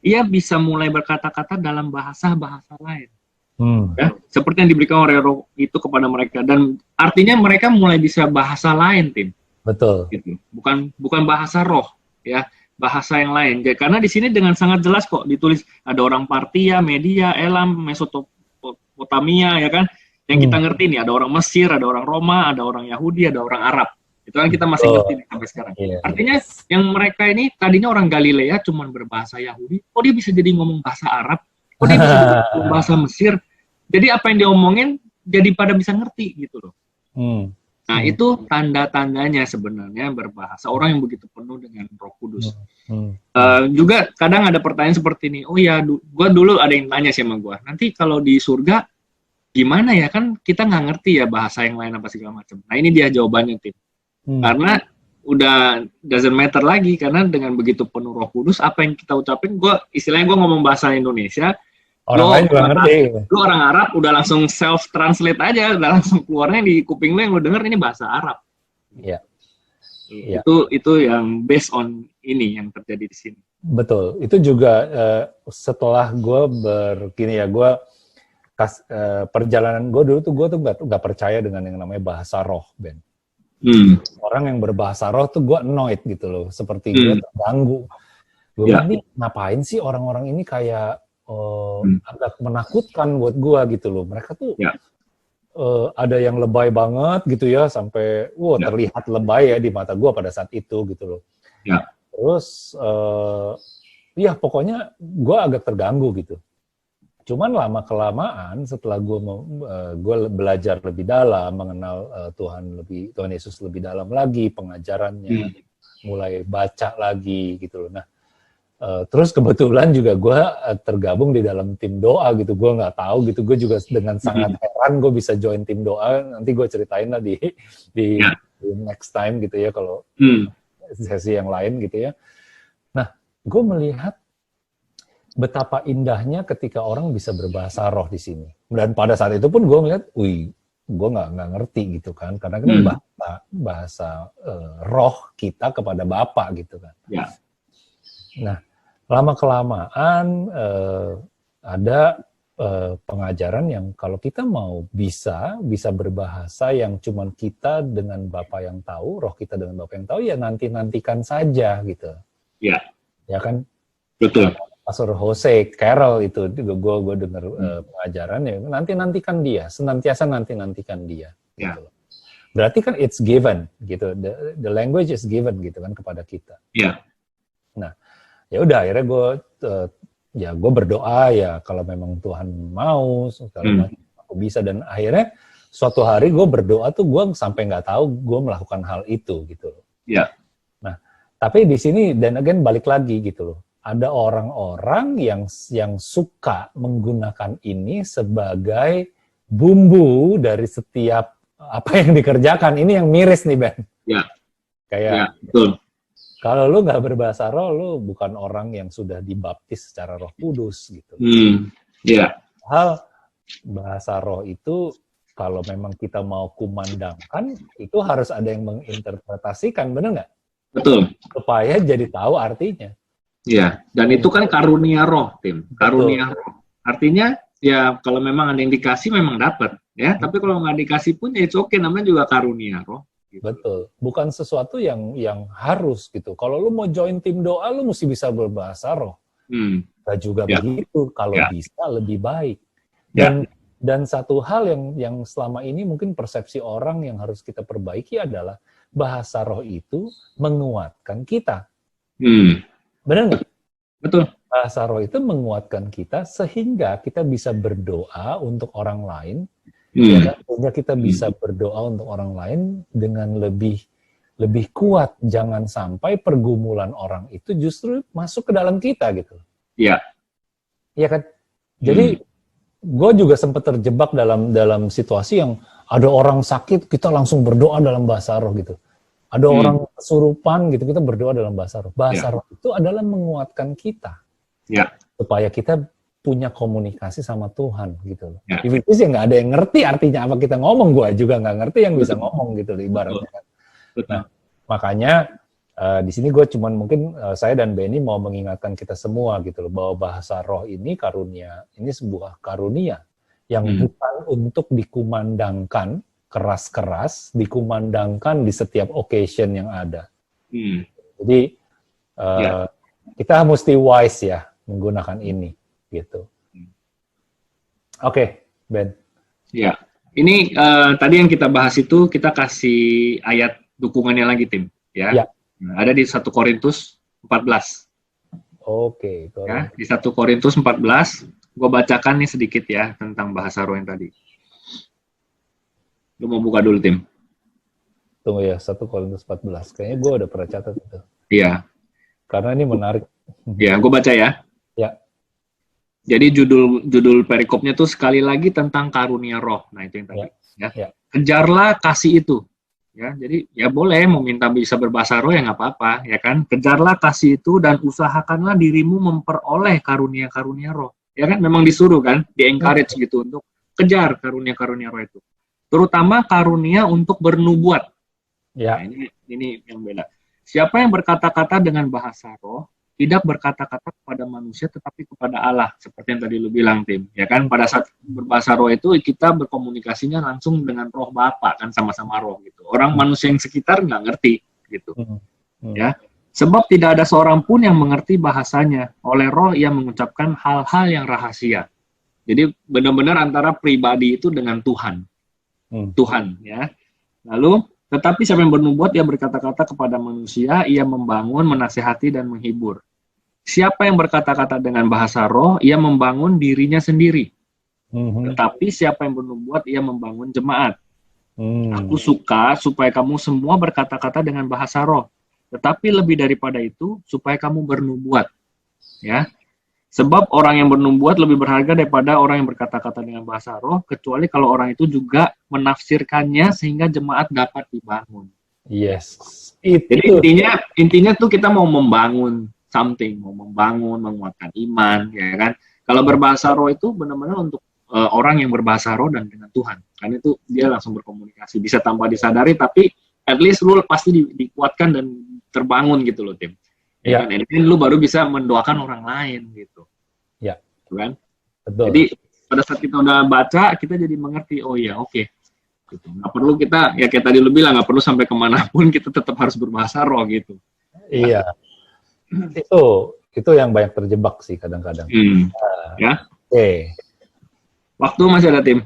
ia bisa mulai berkata-kata dalam bahasa-bahasa lain. Ya, seperti yang diberikan oleh Roh itu kepada mereka. Dan artinya mereka mulai bisa bahasa lain, Tim. Betul. Gitu. Bukan bahasa roh, ya. bahasa yang lain. Karena di sini dengan sangat jelas kok ditulis ada orang Partia, Media, Elam, Mesopotamia, ya kan? Yang kita ngerti nih, ada orang Mesir, ada orang Roma, ada orang Yahudi, ada orang Arab. Itu kan kita masih ngerti nih sampai sekarang. Artinya yang mereka ini tadinya orang Galilea cuman berbahasa Yahudi, kok dia bisa jadi ngomong bahasa Arab? Kok dia bisa jadi ngomong bahasa Mesir? Jadi apa yang diomongin jadi pada bisa ngerti gitu loh. Nah, itu tanda-tandanya sebenarnya berbahasa. Orang yang begitu penuh dengan Roh Kudus. Juga kadang ada pertanyaan seperti ini. Oh ya, gua dulu ada yang tanya sih sama gua. Nanti kalau di surga gimana ya? Kan kita nggak ngerti ya bahasa yang lain apa segala macam. Nah, ini dia jawabannya, Tim. Karena udah doesn't matter lagi. Karena dengan begitu penuh Roh Kudus, apa yang kita ucapin, istilahnya gua ngomong bahasa Indonesia, orang lain juga ngerti. Lu orang Arab udah langsung self translate aja, udah langsung keluarnya di kuping lu yang lu denger ini bahasa Arab. Iya. Itu yang based on ini yang terjadi di sini. Betul. Itu juga setelah gue perjalanan gue dulu tuh gue tuh nggak percaya dengan yang namanya bahasa roh, Ben. Orang yang berbahasa roh tuh gue annoyed gitu loh, seperti gue terganggu. Gue ini ngapain sih orang-orang ini kayak agak menakutkan buat gua gitu loh. Mereka tuh ada yang lebay banget gitu ya, sampai terlihat lebay ya di mata gua pada saat itu gitu loh. Terus ya pokoknya gua agak terganggu gitu. Cuman lama-kelamaan setelah gua belajar lebih dalam, mengenal Tuhan Yesus lebih dalam lagi, pengajarannya, mulai baca lagi gitu loh. Nah, terus kebetulan juga gue tergabung di dalam tim doa gitu. Gue nggak tahu gitu. Gue juga dengan sangat heran gue bisa join tim doa. Nanti gue ceritain lah di next time gitu ya, kalau sesi yang lain gitu ya. Nah, gue melihat betapa indahnya ketika orang bisa berbahasa roh di sini. Dan pada saat itu pun gue melihat, gue nggak ngerti gitu kan, karena kan bahasa roh kita kepada Bapa gitu kan. Nah, lama-kelamaan ada pengajaran yang kalau kita mau bisa berbahasa yang cuman kita dengan Bapa yang tahu, roh kita dengan Bapa yang tahu, ya nantikan saja gitu. Ya kan? Betul. Pastor Jose Carroll itu gue dengar pengajaran ya, nantikan dia, senantiasa nantikan dia. Gitu. Berarti kan it's given gitu, the language is given gitu kan kepada kita. Nah, ya udah akhirnya gue berdoa ya, kalau memang Tuhan mau kalau aku bisa. Dan akhirnya suatu hari gue berdoa tuh gue sampai nggak tahu gue melakukan hal itu gitu. Nah, tapi di sini dan again balik lagi gitu loh, ada orang-orang yang suka menggunakan ini sebagai bumbu dari setiap apa yang dikerjakan. Ini yang miris nih, Ben. Kayak betul. Kalau lu nggak berbahasa roh, lu bukan orang yang sudah dibaptis secara Roh Kudus gitu. Hal bahasa roh itu kalau memang kita mau kumandangkan, itu harus ada yang menginterpretasikan, benar nggak? Betul. Supaya jadi tahu artinya. Dan itu kan karunia roh, Tim. Karunia roh. Artinya ya kalau memang ada yang dikasih memang dapat, ya. Tapi kalau nggak dikasih pun ya it's okay, namanya juga karunia roh. Betul, bukan sesuatu yang harus gitu. Kalau lu mau join tim doa, lu mesti bisa berbahasa roh. Gak juga begitu. Kalau bisa lebih baik. Dan satu hal yang selama ini mungkin persepsi orang yang harus kita perbaiki adalah bahasa roh itu menguatkan kita. Benar nggak? Betul. Bahasa roh itu menguatkan kita sehingga kita bisa berdoa untuk orang lain. Sehingga kita bisa berdoa untuk orang lain dengan lebih kuat. Jangan sampai pergumulan orang itu justru masuk ke dalam kita gitu. Iya kan? Jadi gue juga sempat terjebak dalam situasi yang ada orang sakit, kita langsung berdoa dalam bahasa roh gitu. Ada orang kesurupan gitu, kita berdoa dalam bahasa roh. Bahasa roh itu adalah menguatkan kita. Supaya kita punya komunikasi sama Tuhan gitu loh. Which is ya nggak ada yang ngerti artinya apa kita ngomong, gue juga nggak ngerti yang bisa ngomong gitu ibaratnya. Nah, makanya di sini gue cuman mungkin saya dan Benny mau mengingatkan kita semua gitu loh, bahwa bahasa roh ini karunia, ini sebuah karunia yang bukan untuk dikumandangkan keras-keras, dikumandangkan di setiap occasion yang ada. Jadi Kita mesti wise ya menggunakan ini, gitu. Oke, Ben. Ya, ini tadi yang kita bahas itu kita kasih ayat dukungannya lagi, Tim. Ya. Nah, ada di 1 Korintus 14. Oke. Ya, di 1 Korintus 14, gue bacakan nih sedikit ya tentang bahasa roh yang tadi. Lu mau buka dulu, Tim? Tunggu ya, 1 Korintus 14. Kayaknya gue udah pernah catat itu. Iya. Karena ini menarik. Ya, gue baca ya. Ya. Jadi judul perikopnya tuh sekali lagi tentang karunia roh. Nah, itu yang tadi. Ya. Kejarlah kasih itu. Ya, jadi ya boleh meminta bisa berbahasa roh ya nggak apa-apa, ya kan? Kejarlah kasih itu dan usahakanlah dirimu memperoleh karunia-karunia roh. Ya kan? Memang disuruh kan, di-encourage gitu untuk kejar karunia-karunia roh itu. Terutama karunia untuk bernubuat. Ya. Nah, ini yang beda. Siapa yang berkata-kata dengan bahasa roh, tidak berkata-kata kepada manusia tetapi kepada Allah, seperti yang tadi lu bilang, Tim. Ya kan, pada saat berbahasa roh itu kita berkomunikasinya langsung dengan roh Bapa kan, sama-sama roh gitu. Orang manusia yang sekitar nggak ngerti gitu. Ya. Sebab tidak ada seorang pun yang mengerti bahasanya. Oleh roh ia mengucapkan hal-hal yang rahasia. Jadi benar-benar antara pribadi itu dengan Tuhan. Tuhan, ya. Lalu tetapi siapa yang bernubuat, ia berkata-kata kepada manusia, ia membangun, menasihati, dan menghibur. Siapa yang berkata-kata dengan bahasa roh, ia membangun dirinya sendiri. Tetapi siapa yang bernubuat, ia membangun jemaat. Aku suka supaya kamu semua berkata-kata dengan bahasa roh. Tetapi lebih daripada itu, supaya kamu bernubuat. Ya. Sebab orang yang bernubuat lebih berharga daripada orang yang berkata-kata dengan bahasa roh, kecuali kalau orang itu juga menafsirkannya sehingga jemaat dapat dibangun. Yes. Jadi intinya tuh kita mau membangun something, mau membangun, menguatkan iman, ya kan? Kalau berbahasa roh itu benar-benar untuk orang yang berbahasa roh dan dengan Tuhan. Karena itu dia langsung berkomunikasi, bisa tanpa disadari, tapi at least lu pasti dikuatkan dan terbangun gitu loh, Tim. Ya kan? Ini lu baru bisa mendoakan orang lain gitu. Ya. Kan? Betul. Jadi pada saat kita udah baca, kita jadi mengerti, oh ya oke. Gitu. Nggak perlu kita, ya kayak tadi lu bilang, nggak perlu sampai kemanapun kita tetap harus berbahasa roh gitu. Iya. Itu yang banyak terjebak sih kadang-kadang. Ya. Oke. Waktu masih ada, Tim.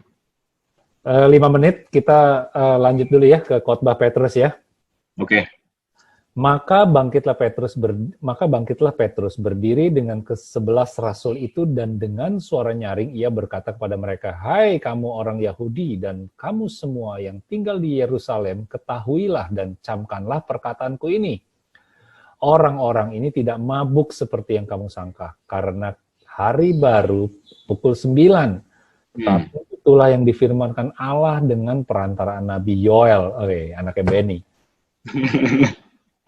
5 menit, kita lanjut dulu ya ke khotbah Petrus ya. Oke. Maka bangkitlah Petrus berdiri dengan ke-11 rasul itu, dan dengan suara nyaring ia berkata kepada mereka, "Hai kamu orang Yahudi dan kamu semua yang tinggal di Yerusalem, ketahuilah dan camkanlah perkataanku ini. Orang-orang ini tidak mabuk seperti yang kamu sangka, karena hari baru pukul 9. Tetapi itulah yang difirmankan Allah dengan perantaraan Nabi Yoel, anaknya Benny.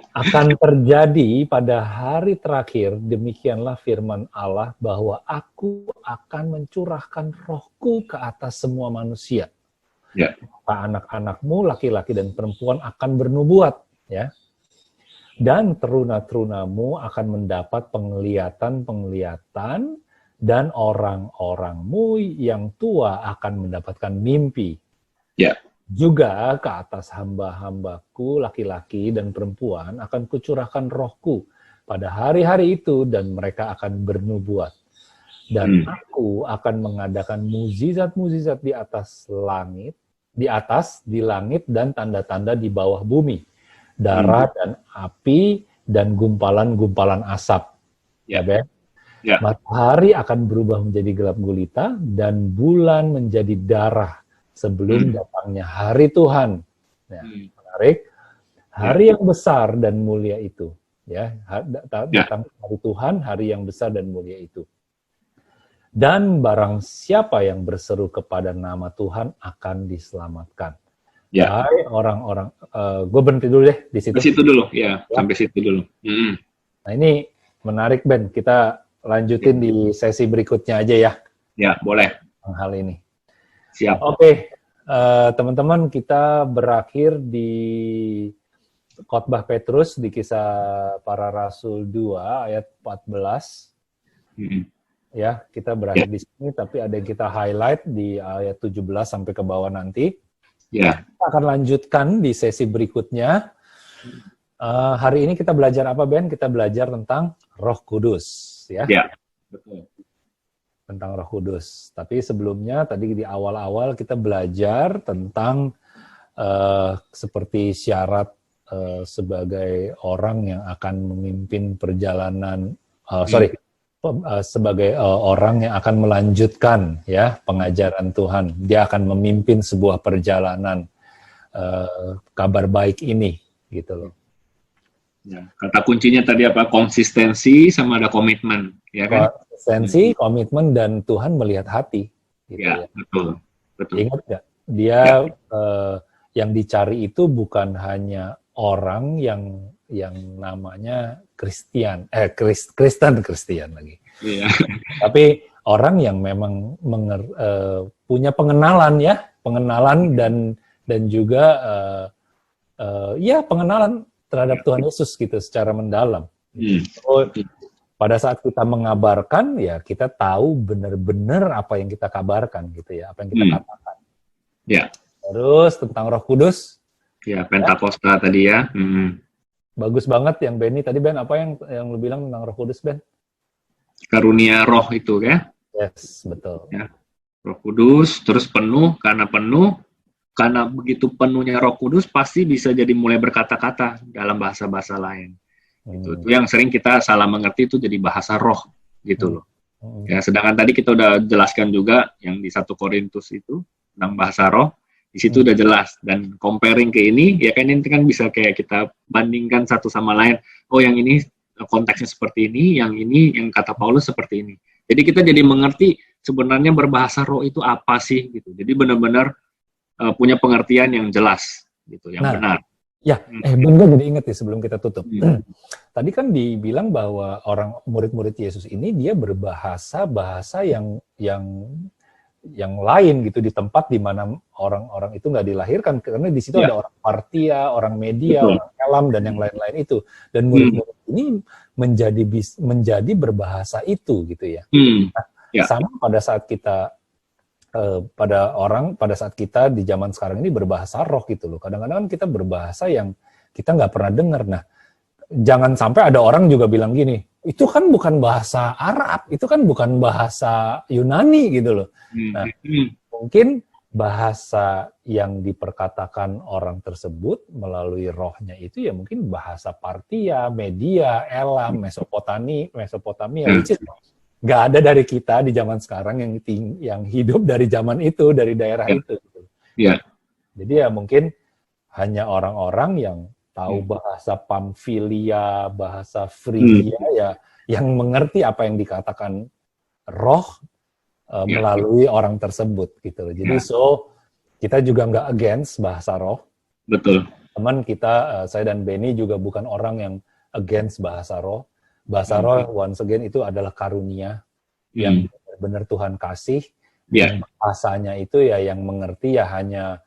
Akan terjadi pada hari terakhir, demikianlah firman Allah, bahwa aku akan mencurahkan rohku ke atas semua manusia. Ya. Anak-anakmu, laki-laki dan perempuan akan bernubuat, ya. Dan teruna-terunamu akan mendapat penglihatan, dan orang-orangmu yang tua akan mendapatkan mimpi. Ya. Juga ke atas hamba-hambaku laki-laki dan perempuan akan kucurahkan rohku pada hari-hari itu, dan mereka akan bernubuat. Dan aku akan mengadakan mukjizat-mukjizat di langit dan tanda-tanda di bawah bumi, darah dan api dan gumpalan-gumpalan asap. Ya, Ben? Ya. Matahari akan berubah menjadi gelap gulita dan bulan menjadi darah sebelum datangnya hari Tuhan. Nah, menarik. Hari yang besar dan mulia itu, ya, datang hari Tuhan, hari yang besar dan mulia itu. Dan barang siapa yang berseru kepada nama Tuhan akan diselamatkan. Ya. Hai orang-orang, gue berhenti dulu deh di situ. Sampai situ dulu, ya. Sampai situ dulu. Nah, ini menarik, Ben. Kita lanjutin di sesi berikutnya aja ya. Ya, boleh. Hal ini. Siap. Oke, teman-teman, kita berakhir di khotbah Petrus di Kisah Para Rasul 2 ayat 14. Ya, kita berakhir di sini, tapi ada yang kita highlight di ayat 17 sampai ke bawah nanti. Ya. Kita akan lanjutkan di sesi berikutnya Hari ini kita belajar apa, Ben? Kita belajar tentang Roh Kudus, ya? Ya, betul. Tentang Roh Kudus. Tapi sebelumnya, tadi di awal-awal kita belajar tentang seperti syarat sebagai orang yang akan memimpin perjalanan, sebagai orang yang akan melanjutkan ya pengajaran Tuhan. Dia akan memimpin sebuah perjalanan kabar baik ini, gitu loh. Ya, kata kuncinya tadi apa? Konsistensi sama ada komitmen, ya kan? Konsistensi, komitmen, dan Tuhan melihat hati. Gitu ya, betul. Ingat nggak? Dia yang dicari itu bukan hanya orang yang namanya Kristen lagi. Ya. Tapi orang yang memang punya pengenalan dan juga pengenalan terhadap Tuhan Yesus gitu secara mendalam. So, pada saat kita mengabarkan, ya kita tahu benar-benar apa yang kita kabarkan gitu ya, apa yang kita katakan. Ya. Terus tentang Roh Kudus. Ya, Pentakosta tadi ya. Bagus banget yang Benny tadi, Ben. Apa yang lu bilang tentang Roh Kudus, Ben? Karunia Roh itu ya. Yes, betul. Ya. Roh Kudus, terus penuh, karena begitu penuhnya Roh Kudus pasti bisa jadi mulai berkata-kata dalam bahasa-bahasa lain. Itu yang sering kita salah mengerti, itu jadi bahasa roh gitu loh. Ya, sedangkan tadi kita udah jelaskan juga yang di 1 Korintus itu tentang bahasa roh, di situ udah jelas, dan comparing ke ini ya kan, ini kan bisa kayak kita bandingkan satu sama lain. Oh, yang ini konteksnya seperti ini, yang ini yang kata Paulus seperti ini. Jadi kita jadi mengerti sebenarnya berbahasa roh itu apa sih gitu. Jadi benar-benar punya pengertian yang jelas gitu, yang benar. Ya, benar, jadi ingat ya sebelum kita tutup. Tadi kan dibilang bahwa orang murid-murid Yesus ini dia berbahasa yang lain gitu, di tempat di mana orang-orang itu nggak dilahirkan, karena di situ ada orang Partia, orang Media, orang Elam, dan yang lain-lain itu. Dan murid-murid ini menjadi berbahasa itu gitu ya. Sama pada saat kita pada saat kita di zaman sekarang ini berbahasa roh gitu loh. Kadang-kadang kita berbahasa yang kita nggak pernah dengar. Nah, jangan sampai ada orang juga bilang gini, itu kan bukan bahasa Arab, itu kan bukan bahasa Yunani gitu loh. Nah, mungkin bahasa yang diperkatakan orang tersebut melalui rohnya itu ya mungkin bahasa Partia, Media, Elam, Mesopotamia, which is nggak ada dari kita di zaman sekarang yang hidup dari zaman itu, dari daerah itu. Jadi ya mungkin hanya orang-orang yang tahu bahasa Pamfilia, bahasa Frigia ya, yang mengerti apa yang dikatakan roh melalui orang tersebut gitu. Jadi kita juga nggak against bahasa roh. Betul. Teman kita, saya dan Benny juga bukan orang yang against bahasa roh. Bahasa roh, once again, itu adalah karunia yang benar-benar Tuhan kasih. Dan bahasanya itu ya yang mengerti ya hanya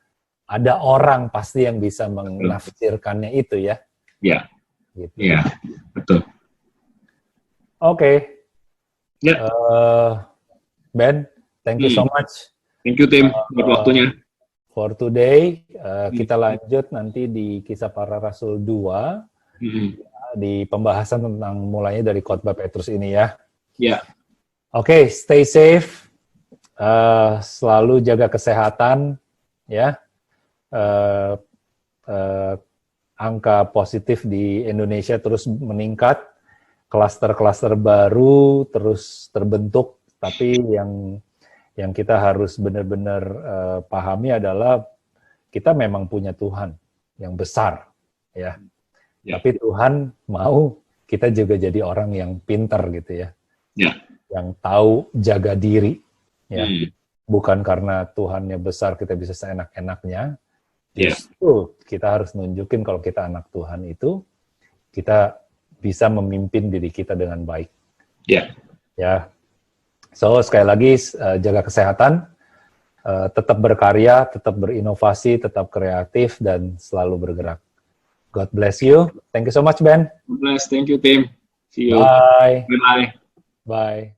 ada orang pasti yang bisa menafsirkannya itu ya. Iya. Gitu. Iya, betul. Oke. Ben, thank you so much. Thank you, Tim, buat waktunya. For today, kita lanjut nanti di Kisah Para Rasul 2. Di pembahasan tentang mulainya dari khotbah Petrus ini ya. Oke, stay safe, selalu jaga kesehatan ya. Angka positif di Indonesia terus meningkat, klaster-klaster baru terus terbentuk, tapi yang kita harus benar-benar pahami adalah kita memang punya Tuhan yang besar ya. Tapi Tuhan mau kita juga jadi orang yang pintar gitu ya. Yang tahu jaga diri ya. Bukan karena Tuhannya besar kita bisa seenak-enaknya. Justru kita harus nunjukin kalau kita anak Tuhan itu kita bisa memimpin diri kita dengan baik. Ya. So sekali lagi jaga kesehatan, tetap berkarya, tetap berinovasi, tetap kreatif dan selalu bergerak. God bless you. Thank you so much, Ben. God bless. Thank you, Tim. See you. Bye. Bye. Bye.